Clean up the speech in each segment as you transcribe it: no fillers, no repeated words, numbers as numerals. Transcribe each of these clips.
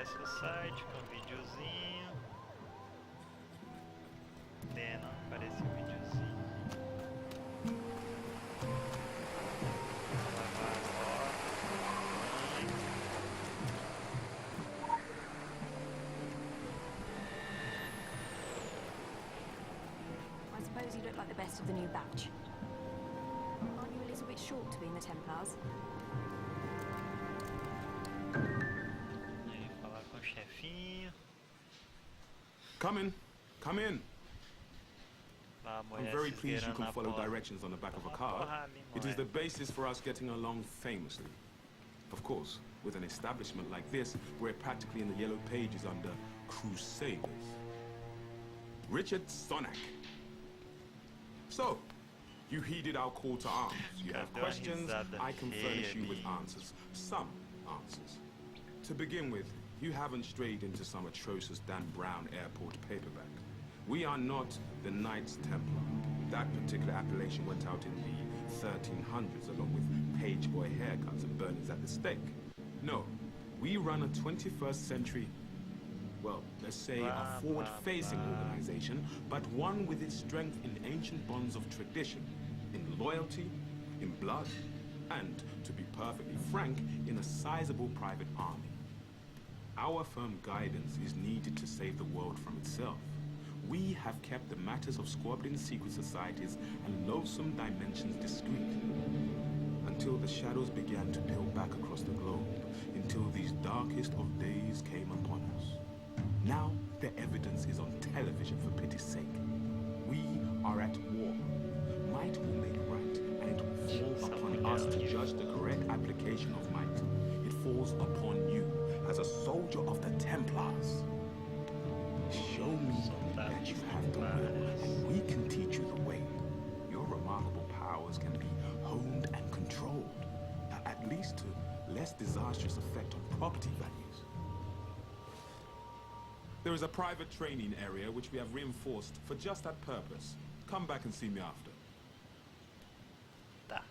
aparece o site com um videozinho. Não aparece um videozinho. I suppose you look like the best of the new batch. Aren't you a little bit short to be in the Templars? Aí, falar com o chefinho. Come in. Come in. Lá, a I'm mulher very se pleased you esgueirando can na follow porta. directions on the back of a Toma car. porra ali, It is moleque. the basis for us getting along famously. Of course, with an establishment like this, we're practically in the yellow pages under Crusaders. Richard Sonak. So, you heeded our call to arms. You have Cadê a questions, risada I can furnish you with feia ali? answers. Some answers. To begin with, you haven't strayed into some atrocious Dan Brown airport paperback. We are not the Knights Templar. That particular appellation went out in the 1300s along with page boy haircuts and burnings at the stake. No, we run a 21st century, well, let's say a forward-facing organization, but one with its strength in ancient bonds of tradition, in loyalty, in blood, and, to be perfectly frank, in a sizable private army. Our firm guidance is needed to save the world from itself. We have kept the matters of squabbling secret societies and loathsome dimensions discreet. Until the shadows began to peel back across the globe, until these darkest of days came upon us. Now the evidence is on television, for pity's sake. We are at war. Might will make right, and it will fall upon us to judge the correct application of might. It falls upon you as a soldier of the Templars. Show me that you have the will, and we can teach you the way. Your remarkable powers can be honed and controlled, at least to less disastrous effect on property values. There is a private training area which we have reinforced for just that purpose. Come back and see me after. Tá.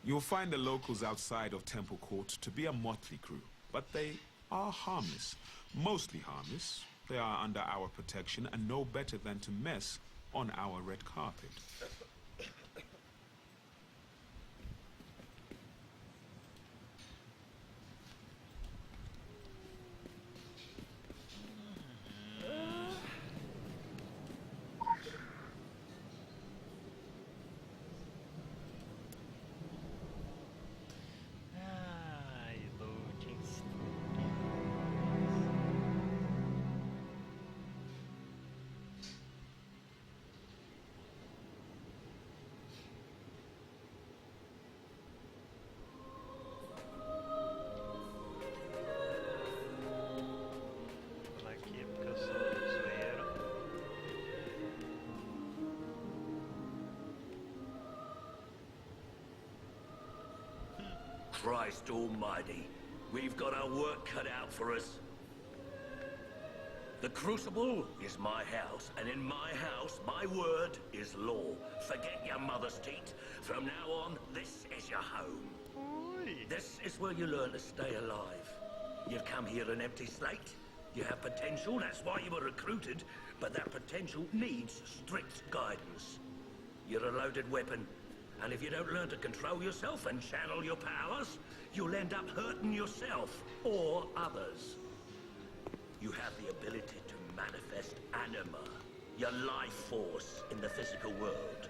You'll find the locals outside of Temple Court to be a motley crew, but they are harmless. Mostly harmless. They are under our protection and no better than to mess on our red carpet. Ai, loading screen. Vou pular aqui porque eu sou zoeiro. Christ almighty, we've got our work cut out for us. The Crucible is my house, and in my house, my word is law. Forget your mother's teat. From now on, this is your home. Ui. This is where you learn to stay alive. You've come here an empty slate. You have potential, that's why you were recruited, but that potential needs strict guidance. You're a loaded weapon, and if you don't learn to control yourself and channel your powers, you'll end up hurting yourself or others. You have the ability to manifest anima, your life force in the physical world,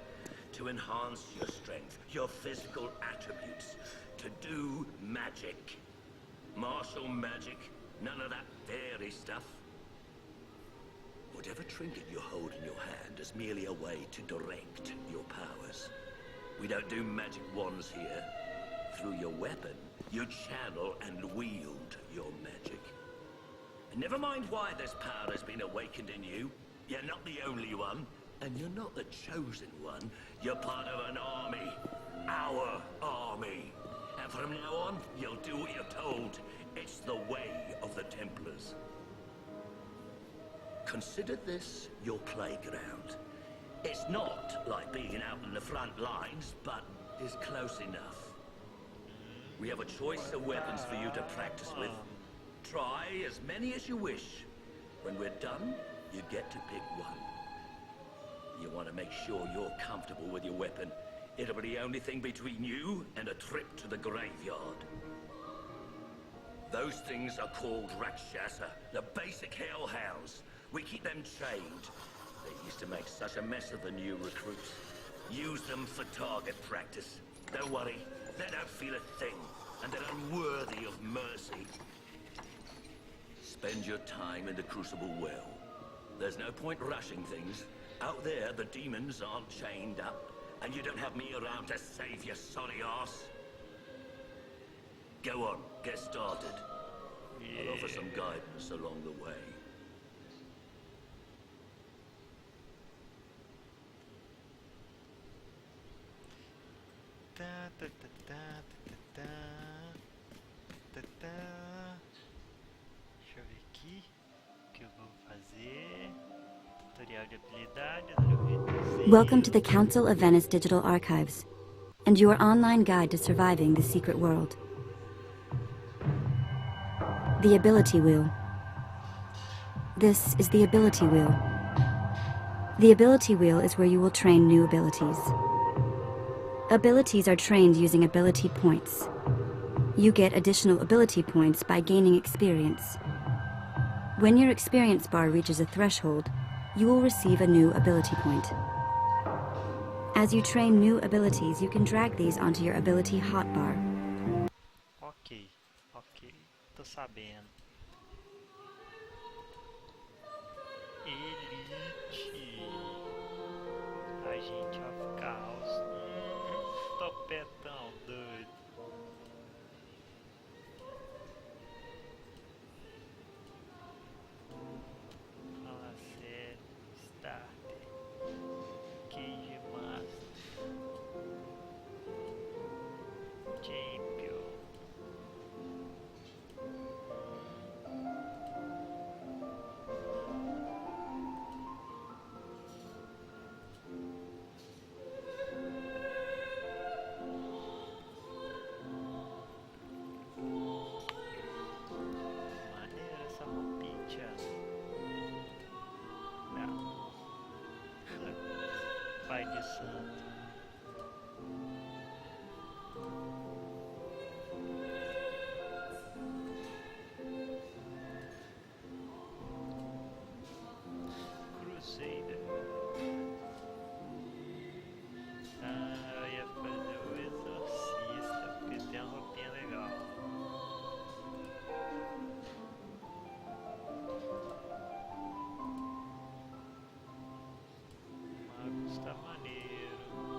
to enhance your strength, your physical attributes, to do magic. Martial magic, none of that fairy stuff. Whatever trinket you hold in your hand is merely a way to direct your powers. We don't do magic wands here. Through your weapon, you channel and wield your magic. And never mind why this power has been awakened in you. You're not the only one, and you're not the chosen one. You're part of an army. Our army. And from now on, you'll do what you're told. It's the way of the Templars. Consider this your playground. It's not like being out in the front lines, but it's close enough. We have a choice of weapons for you to practice with. Try as many as you wish. When we're done, you get to pick one. You want to make sure you're comfortable with your weapon. It'll be the only thing between you and a trip to the graveyard. Those things are called Rakshasa, the basic hellhounds. We keep them chained. They used to make such a mess of the new recruits. Use them for target practice. Don't worry, they don't feel a thing, and they're unworthy of mercy. Spend your time in the Crucible well. There's no point rushing things. Out there, the demons aren't chained up, and you don't have me around to save your sorry ass. Go on, get started. I'll offer some guidance along the way. Deixa eu ver aqui o que eu vou fazer. Tutorial de habilidades. Welcome to the Council of Venice Digital Archives, and your online guide to surviving the secret world. The Ability Wheel. This is the Ability Wheel. The Ability Wheel is where you will train new abilities. Abilities are trained using ability points. You get additional ability points by gaining experience. When your experience bar reaches a threshold, you will receive a new ability point. As you train new abilities, you can drag these onto your ability hotbar. Ok, tô sabendo. Elite. Agente of Caos. Topetão doido. Fala sério. Starter. Cage Master. Champion. Maneira essa roupinha. Não. Pai de santo. Crusader. Ah, eu ia fazer o exorcista, porque tem uma roupinha legal. Magus tá maneiro.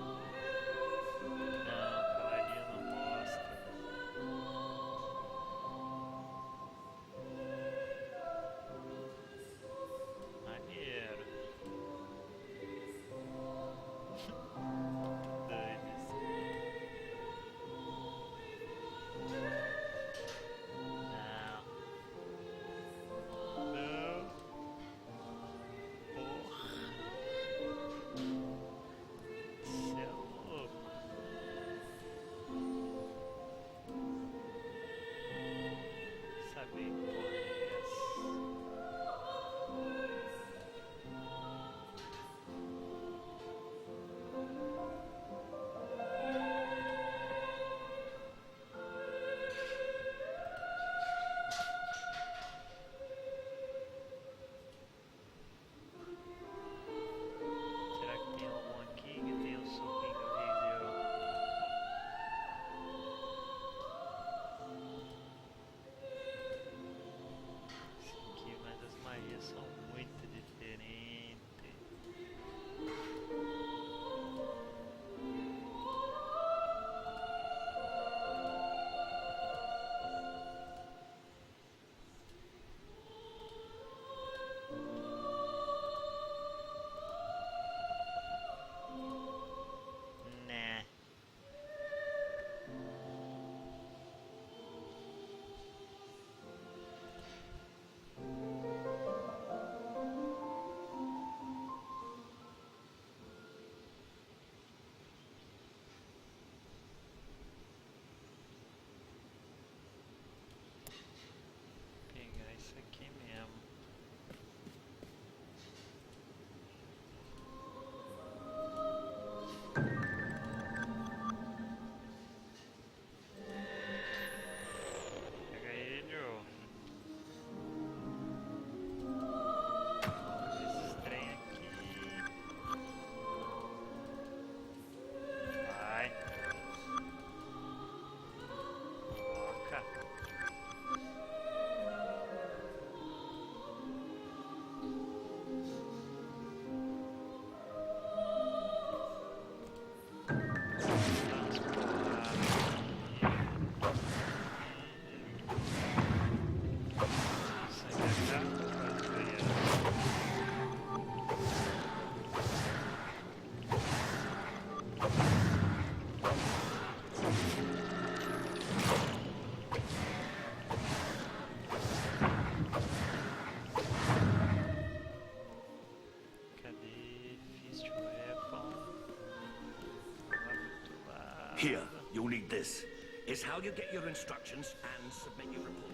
Here, you'll need this. It's how you get your instructions and submit your report.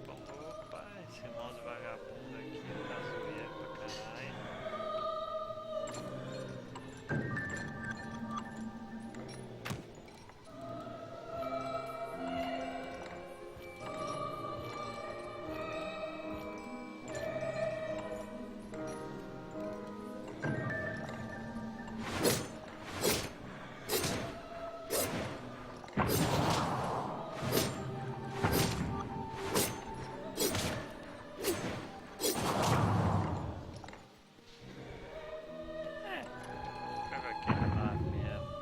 Opa, esse mouse vagabundo aqui tá zoeiro pra caralho. Pega aquele lá mesmo.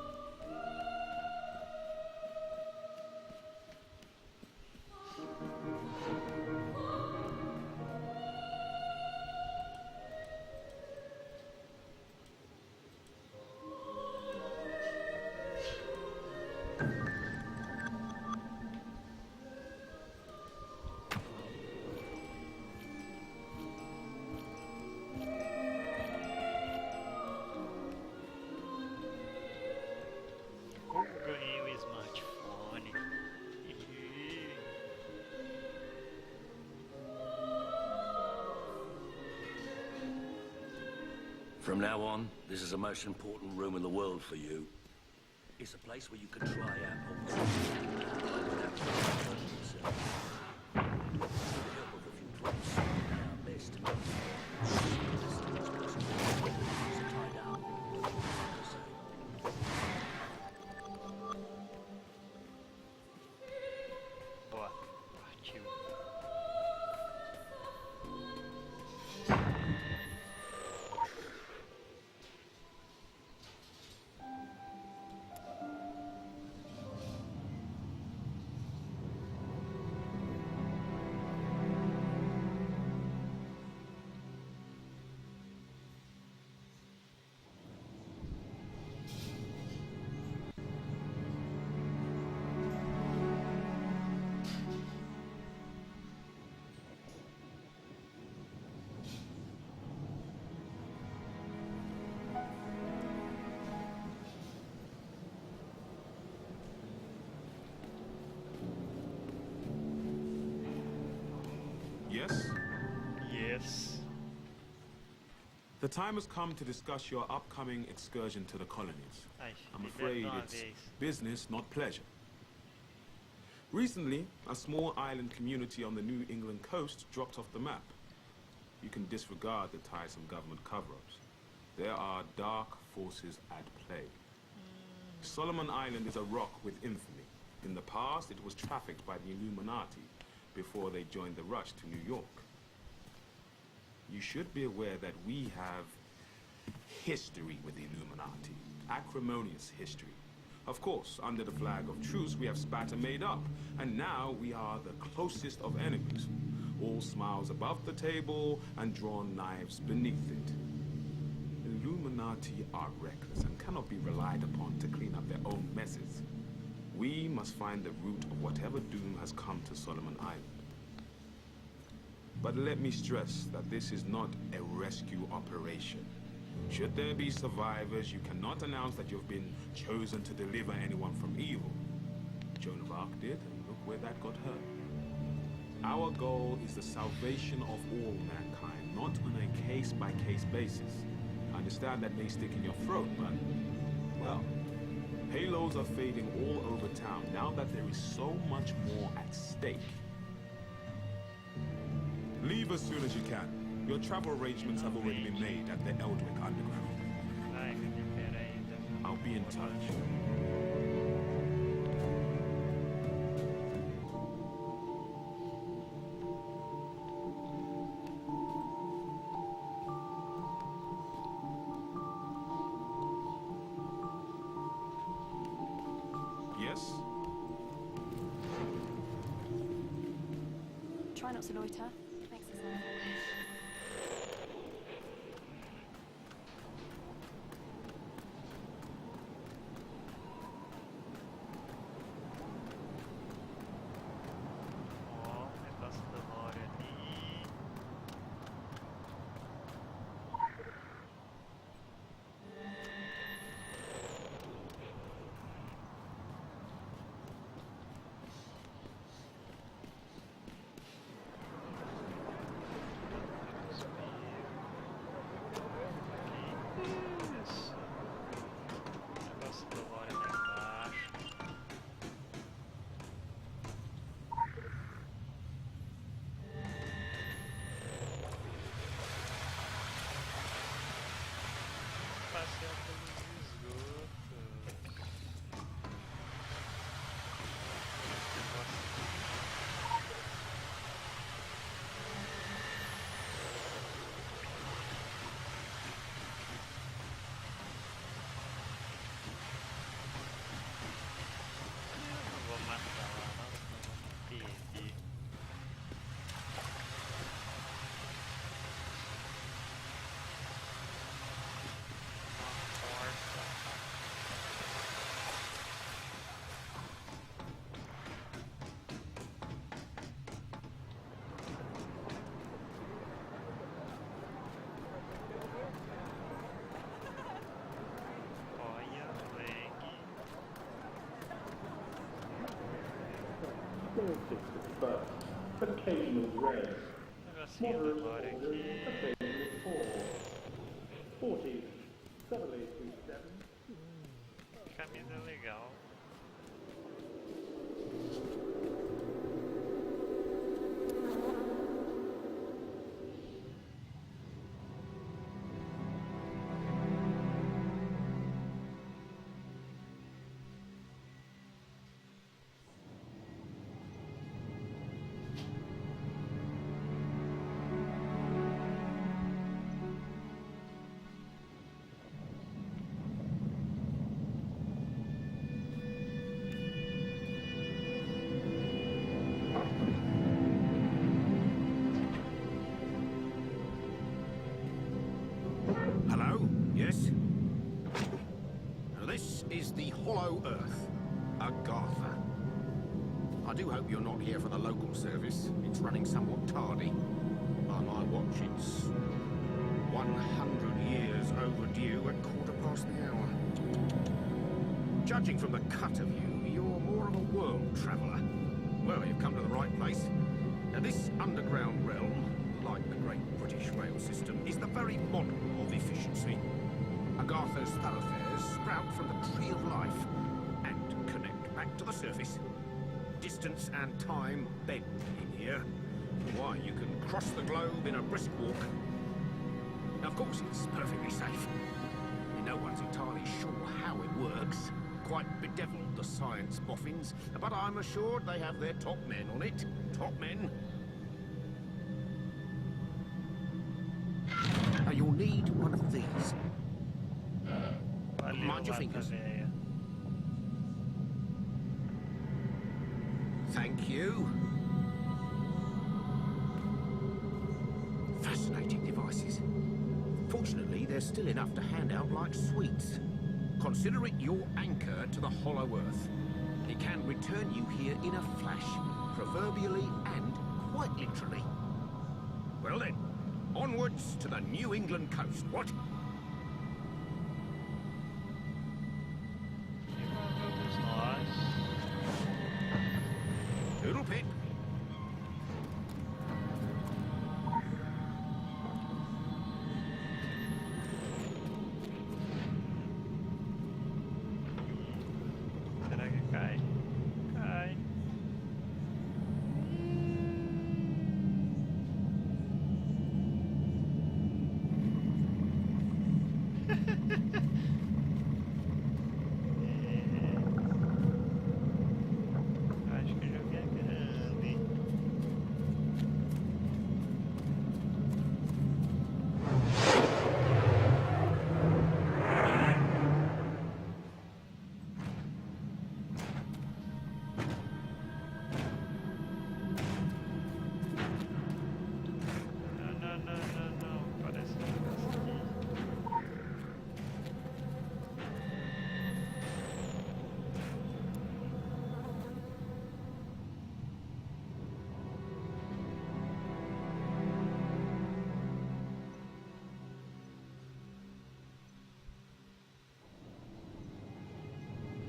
Ganhei o smartphone. From now on, this is the most important room in the world for you. It's a place where you can try out all the without yourself. With the help of a few props, our best. Tied up. Boa, partiu. Yes? Yes. The time has come to discuss your upcoming excursion to the colonies. Ai, I'm libera afraid de uma it's vez. business, not pleasure. Recently, a small island community on the New England coast dropped off the map. You can disregard the tiresome government cover-ups. There are dark forces at play. Solomon Island is a rock with infamy. In the past, it was trafficked by the Illuminati before they joined the rush to New York. You should be aware that we have history with the Illuminati, acrimonious history. Of course, under the flag of truce, we have spat and made up, and now we are the closest of enemies. All smiles above the table and drawn knives beneath it. Illuminati are reckless and cannot be relied upon to clean up their own messes. We must find the root of whatever doom has come to Solomon Island. But let me stress that this is not a rescue operation. Should there be survivors, you cannot announce that you've been chosen to deliver anyone from evil. Joan of Arc did, and look where that got her. Our goal is the salvation of all mankind, not on a case-by-case basis. I understand that may stick in your throat, but, well, halos are fading all over town now that there is so much more at stake. Leave as soon as you can. Your travel arrangements have already been made at the Eldwick Underground. Vai, me libera ainda. I'll be in touch. Yes? Try not to loiter. Makes us laugh. Ó, o negócio da Lore ali. small systems burst, but occasional red. Negocinho da memória aqui. Occasionally poor. 40, 7827. Camisa legal. Hello? Yes? Now this is the Hollow Earth, Agartha. I do hope you're not here for the local service. It's running somewhat tardy. By my watch, it's 100 years overdue at 1/4 the hour. Judging from the cut of you, you're more of a world traveller. Well, you've come to the right place. Now this underground realm, like the great British rail system, is the very model of efficiency. Agartha's thoroughfares sprout from the Tree of Life and connect back to the surface. Distance and time bend in here. Why, you can cross the globe in a brisk walk. Now, of course, it's perfectly safe. No one's entirely sure how it works. Quite bedeviled, the science boffins, but I'm assured they have their top men on it. Top men. Now, you'll need one of these. Valeu, Mind your lata fingers. véia. Thank you. Fascinating devices. Fortunately, there's still enough to hand out like sweets. Consider it your anchor to the Hollow Earth. It can return you here in a flash, proverbially and quite literally. Well then, onwards to the New England coast, what? E vamos nós. Doodle pip. Será que cai? Cai. Acho que o jogo é grande. Não. Parece um negócio aqui.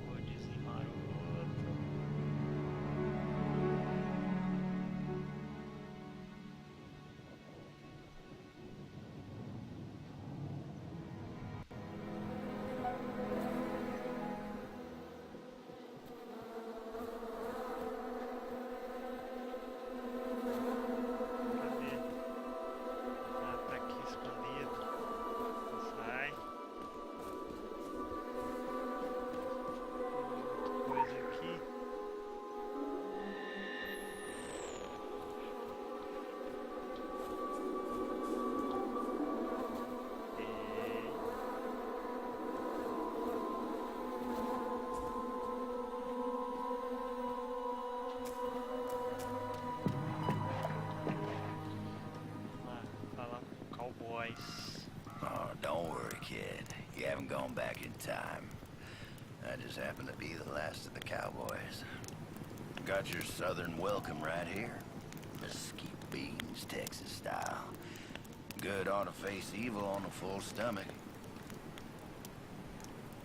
Vou dizimar o outro. Cadê? Ah, tá aqui escondido. Sai. Outra coisa aqui. E... Vamos lá, falar com cowboys. Oh, don't worry, kid. You haven't gone back in time. I just happen to be the last of the cowboys. Got your southern welcome right here. Mesquite beans, Texas style. Good on to face evil on a full stomach.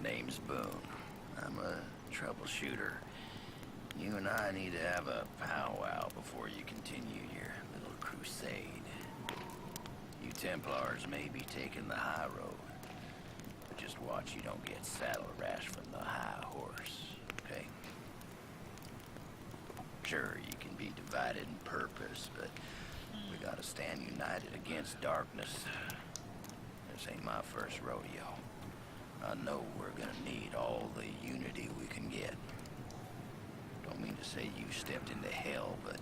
Name's Boone. I'm a troubleshooter. You and I need to have a powwow before you continue your little crusade. You Templars may be taking the high road, but just watch you don't get saddle rash from the high horse, okay? Sure, you can be divided in purpose, but we gotta stand united against darkness. This ain't my first rodeo. I know we're gonna need all the unity we can get. Don't mean to say you stepped into hell, but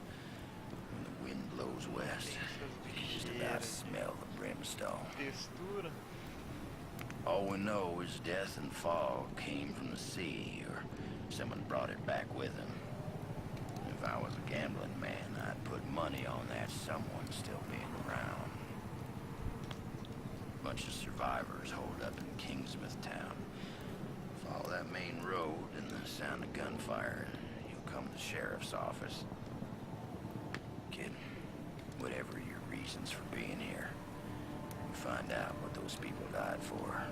when the wind blows west, you can just about smell the brimstone. Textura. All we know is death and fog came from the sea, or someone brought it back with him. If I was a gambling man, I'd put money on that someone still being around. Bunch of survivors holed up in Kingsmouth town. Follow that main road and the sound of gunfire, you'll come to the sheriff's office. Kid, whatever your reasons for being here, find out what those people died for.